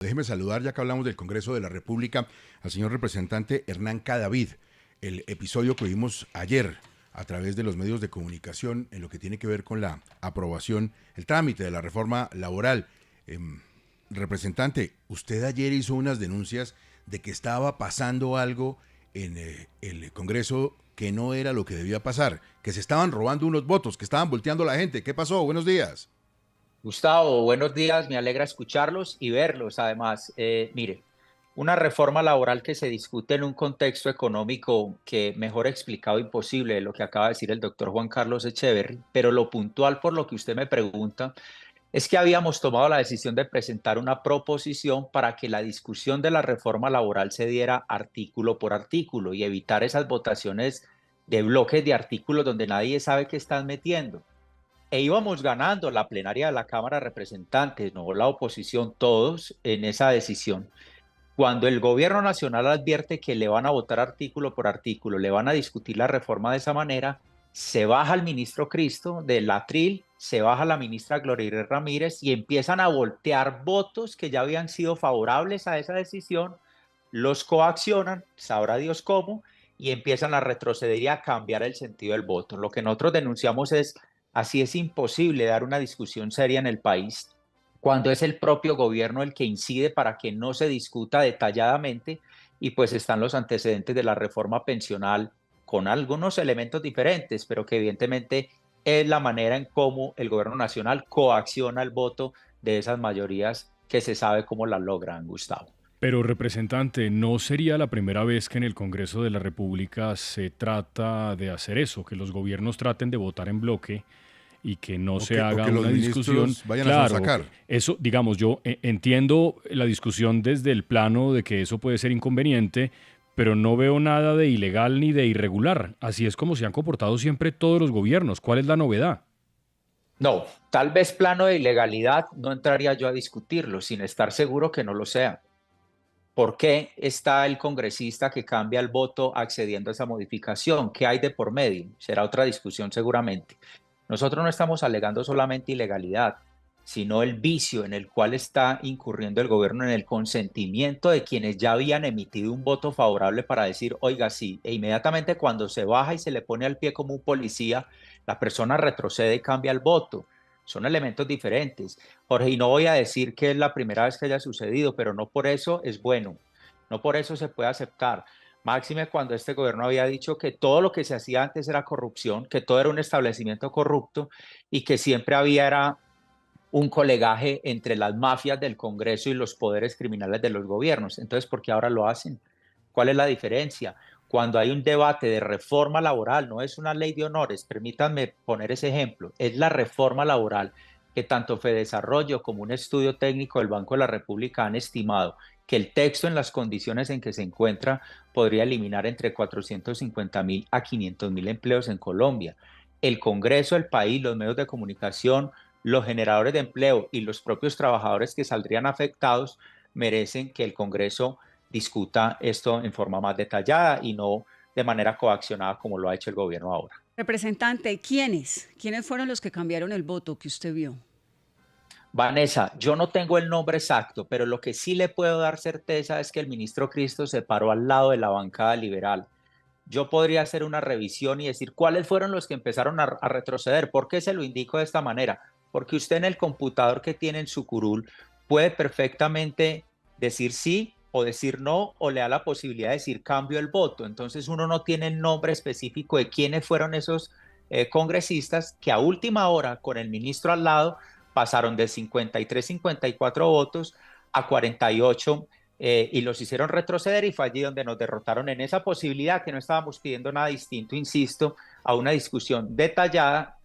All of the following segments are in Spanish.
Déjeme saludar, ya que hablamos del Congreso de la República, al señor representante Hernán Cadavid. El episodio que vimos ayer a través de los medios de comunicación en lo que tiene que ver con la aprobación, el trámite de la reforma laboral. Representante, usted ayer hizo unas denuncias de que estaba pasando algo en el Congreso que no era lo que debía pasar, que se estaban robando unos votos, que estaban volteando a la gente. ¿Qué pasó? Buenos días. Gustavo, buenos días, me alegra escucharlos y verlos. Además, mire, una reforma laboral que se discute en un contexto económico que mejor explicado imposible de lo que acaba de decir el doctor Juan Carlos Echeverry, pero lo puntual por lo que usted me pregunta es que habíamos tomado la decisión de presentar una proposición para que la discusión de la reforma laboral se diera artículo por artículo y evitar esas votaciones de bloques de artículos donde nadie sabe qué están metiendo. E íbamos ganando la plenaria de la Cámara de Representantes, no la oposición, todos en esa decisión. Cuando el gobierno nacional advierte que le van a votar artículo por artículo, le van a discutir la reforma de esa manera, se baja el ministro Cristo del atril, se baja la ministra Gloria Irene Ramírez y empiezan a voltear votos que ya habían sido favorables a esa decisión, los coaccionan, sabrá Dios cómo, y empiezan a retroceder y a cambiar el sentido del voto. Lo que nosotros denunciamos es, así es imposible dar una discusión seria en el país cuando es el propio gobierno el que incide para que no se discuta detalladamente, y pues están los antecedentes de la reforma pensional con algunos elementos diferentes, pero que evidentemente es la manera en cómo el gobierno nacional coacciona el voto de esas mayorías que se sabe cómo las logran, Gustavo. Pero representante, ¿no sería la primera vez que en el Congreso de la República se trata de hacer eso, que los gobiernos traten de votar en bloque y que no se O haga que los una discusión? ministros vayan a Claro, sacar. eso, digamos, yo entiendo la discusión desde el plano de que eso puede ser inconveniente, pero no veo nada de ilegal ni de irregular. Así es como se han comportado siempre todos los gobiernos. ¿Cuál es la novedad? No, tal vez plano de ilegalidad no entraría yo a discutirlo sin estar seguro que no lo sea. ¿Por qué está el congresista que cambia el voto accediendo a esa modificación? ¿Qué hay de por medio? Será otra discusión seguramente. Nosotros no estamos alegando solamente ilegalidad, sino el vicio en el cual está incurriendo el gobierno en el consentimiento de quienes ya habían emitido un voto favorable para decir, oiga, sí, e inmediatamente cuando se baja y se le pone al pie como un policía, la persona retrocede y cambia el voto. Son elementos diferentes. Jorge, y no voy a decir que es la primera vez que haya sucedido, pero no por eso es bueno, no por eso se puede aceptar. Máxime cuando este gobierno había dicho que todo lo que se hacía antes era corrupción, que todo era un establecimiento corrupto y que siempre había era un colegaje entre las mafias del Congreso y los poderes criminales de los gobiernos. Entonces, ¿por qué ahora lo hacen? ¿Cuál es la diferencia? Cuando hay un debate de reforma laboral, no es una ley de honores, permítanme poner ese ejemplo, es la reforma laboral que tanto Fedesarrollo como un estudio técnico del Banco de la República han estimado que el texto en las condiciones en que se encuentra podría eliminar entre 450.000 a 500.000 empleos en Colombia. El Congreso, el país, los medios de comunicación, los generadores de empleo y los propios trabajadores que saldrían afectados merecen que el Congreso discuta esto en forma más detallada y no de manera coaccionada como lo ha hecho el gobierno ahora. Representante, ¿quiénes? ¿Quiénes fueron los que cambiaron el voto que usted vio? Vanessa, yo no tengo el nombre exacto, pero lo que sí le puedo dar certeza es que el ministro Cristo se paró al lado de la bancada liberal. Yo podría hacer una revisión y decir cuáles fueron los que empezaron a retroceder. ¿Por qué se lo indico de esta manera? Porque usted en el computador que tiene en su curul puede perfectamente decir sí o decir no, o le da la posibilidad de decir cambio el voto. Entonces uno no tiene el nombre específico de quiénes fueron esos congresistas que a última hora, con el ministro al lado, pasaron de 53, 54 votos a 48, y los hicieron retroceder, y fue allí donde nos derrotaron en esa posibilidad que no estábamos pidiendo nada distinto, insisto, a una discusión detallada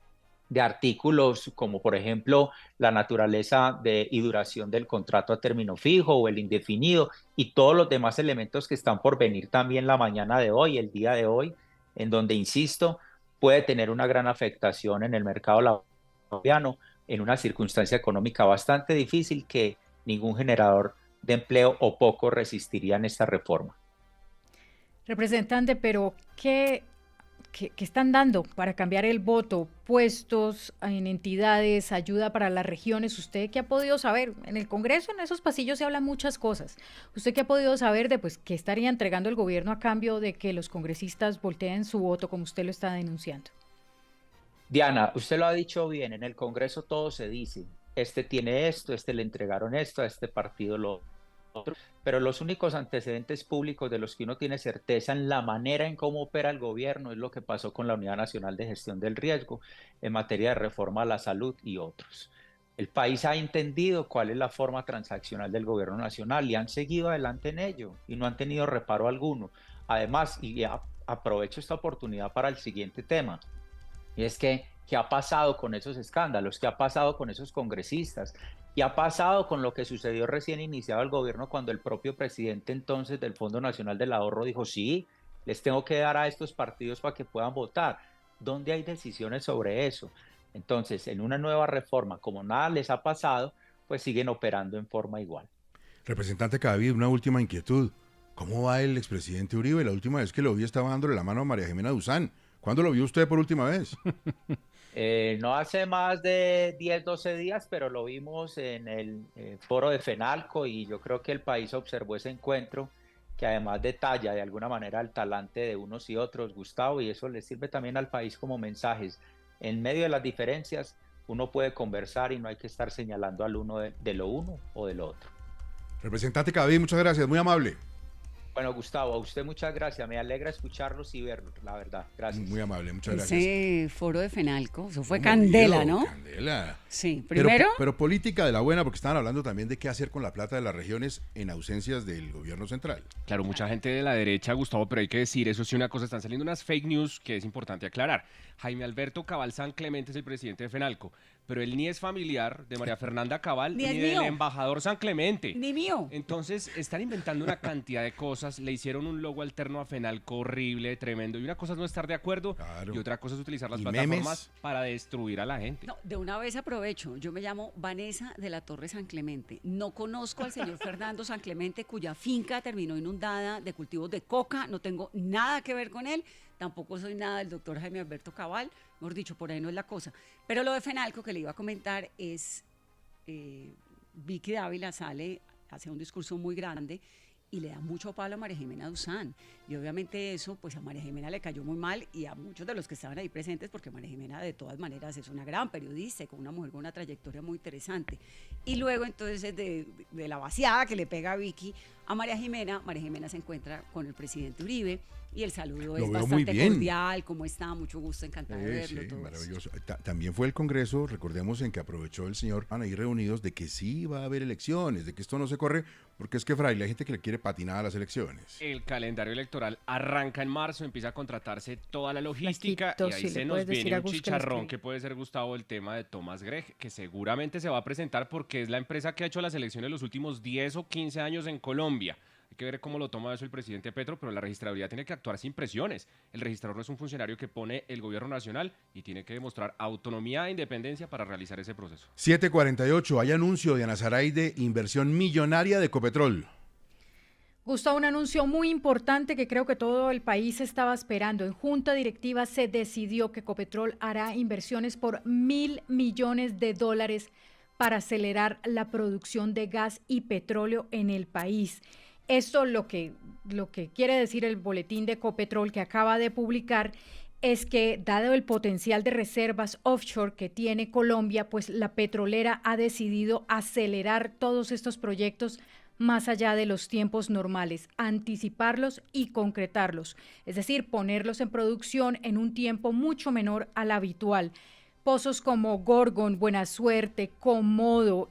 de artículos como por ejemplo la naturaleza y duración del contrato a término fijo o el indefinido, y todos los demás elementos que están por venir también la mañana de hoy, el día de hoy, en donde, insisto, puede tener una gran afectación en el mercado laboral en una circunstancia económica bastante difícil que ningún generador de empleo o poco resistiría en esta reforma. Representante, pero ¿qué están dando para cambiar el voto? Puestos en entidades, ayuda para las regiones. ¿Usted qué ha podido saber? En el Congreso, en esos pasillos se hablan muchas cosas. ¿Usted qué ha podido saber de pues qué estaría entregando el gobierno a cambio de que los congresistas volteen su voto como usted lo está denunciando? Diana, usted lo ha dicho bien, en el Congreso todo se dice, este tiene esto, este le entregaron esto, a este partido lo otro, pero los únicos antecedentes públicos de los que uno tiene certeza en la manera en cómo opera el gobierno es lo que pasó con la Unidad Nacional de Gestión del Riesgo en materia de reforma a la salud y otros. El país ha entendido cuál es la forma transaccional del gobierno nacional y han seguido adelante en ello y no han tenido reparo alguno. Además, aprovecho esta oportunidad para el siguiente tema. Y es que, ¿qué ha pasado con esos escándalos? ¿Qué ha pasado con esos congresistas? ¿Qué ha pasado con lo que sucedió recién iniciado el gobierno cuando el propio presidente entonces del Fondo Nacional del Ahorro dijo, sí, les tengo que dar a estos partidos para que puedan votar? ¿Dónde hay decisiones sobre eso? Entonces, en una nueva reforma, como nada les ha pasado, pues siguen operando en forma igual. Representante Cadavid, una última inquietud. ¿Cómo va el expresidente Uribe? La última vez que lo vi estaba dándole la mano a María Jimena Duzán. ¿Cuándo lo vio usted por última vez? No hace más de 10, 12 días, pero lo vimos en el foro de FENALCO y yo creo que el país observó ese encuentro que además detalla de alguna manera el talante de unos y otros, Gustavo, y eso le sirve también al país como mensajes. En medio de las diferencias, uno puede conversar y no hay que estar señalando al uno de lo uno o de lo otro. Representante Cadavid, muchas gracias, muy amable. Bueno, Gustavo, a usted muchas gracias. Me alegra escucharlos y verlos, la verdad. Gracias. Muy amable, muchas gracias. Ese foro de FENALCO, eso fue Muy candela, movido, ¿no? Candela. Sí, primero. Pero política de la buena, porque estaban hablando también de qué hacer con la plata de las regiones en ausencias del gobierno central. Claro, mucha gente de la derecha, Gustavo, pero hay que decir, eso sí, una cosa, están saliendo unas fake news que es importante aclarar. Jaime Alberto Cabal San Clemente es el presidente de FENALCO, pero él ni es familiar de María Fernanda Cabal Ni ni es del mío. embajador San Clemente. Ni mío. Entonces, están inventando una cantidad de cosas, le hicieron un logo alterno a FENALCO horrible, tremendo, y una cosa es no estar de acuerdo, Claro. y otra cosa es utilizar las Y plataformas memes. para destruir a la gente. No, de una vez aprovecho. Yo me llamo Vanessa de la Torre San Clemente. No conozco al señor Fernando San Clemente, cuya finca terminó inundada de cultivos de coca. No tengo nada que ver con él. Tampoco soy nada del doctor Jaime Alberto Cabal. Mejor dicho, por ahí no es la cosa. Pero lo de FENALCO que le iba a comentar es, Vicky Dávila sale, hace un discurso muy grande y le da mucho palo a María Jimena Duzán. Y obviamente eso, pues a María Jimena le cayó muy mal y a muchos de los que estaban ahí presentes, porque María Jimena de todas maneras es una gran periodista y con una mujer con una trayectoria muy interesante. Y luego entonces de la vaciada que le pega a Vicky a María Jimena se encuentra con el presidente Uribe y el saludo es veo muy bastante bien. cordial. ¿Cómo está? Mucho gusto, encantado de verlo. Sí, todo eso. maravilloso. También fue el Congreso, recordemos, en que aprovechó el señor, van a ir reunidos, de que sí va a haber elecciones, de que esto no se corre, porque es que, fraile, hay gente que le quiere patinar a las elecciones. El calendario electoral arranca en marzo, empieza a contratarse toda la logística Flaquito, y ahí sí, se le nos puedes decir viene a un Gus que lo chicharrón escribe. que puede ser, Gustavo, el tema de Thomas Gregg, que seguramente se va a presentar porque es la empresa que ha hecho las elecciones los últimos 10 o 15 años en Colombia. Hay que ver cómo lo toma eso el presidente Petro, pero la registraduría tiene que actuar sin presiones. El registrador no es un funcionario que pone el gobierno nacional y tiene que demostrar autonomía e independencia para realizar ese proceso. 7:48, hay anuncio de Ana Saray de inversión millonaria de Ecopetrol. Gustavo, un anuncio muy importante que creo que todo el país estaba esperando. En junta directiva se decidió que Ecopetrol hará inversiones por $1.000 millones para acelerar la producción de gas y petróleo en el país. Esto lo que quiere decir el boletín de Ecopetrol que acaba de publicar es que, dado el potencial de reservas offshore que tiene Colombia, pues la petrolera ha decidido acelerar todos estos proyectos más allá de los tiempos normales, anticiparlos y concretarlos, es decir, ponerlos en producción en un tiempo mucho menor al habitual. Pozos como Gorgon, Buena Suerte, Comodo,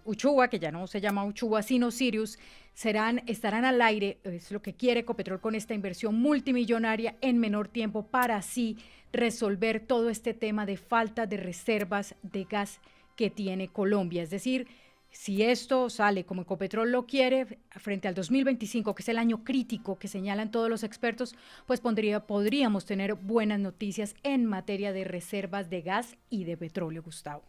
Uchuva, que ya no se llama Uchuva, sino Sirius, estarán al aire, es lo que quiere Ecopetrol con esta inversión multimillonaria en menor tiempo para así resolver todo este tema de falta de reservas de gas que tiene Colombia. Es decir, si esto sale como Ecopetrol lo quiere, frente al 2025, que es el año crítico que señalan todos los expertos, pues podríamos tener buenas noticias en materia de reservas de gas y de petróleo, Gustavo.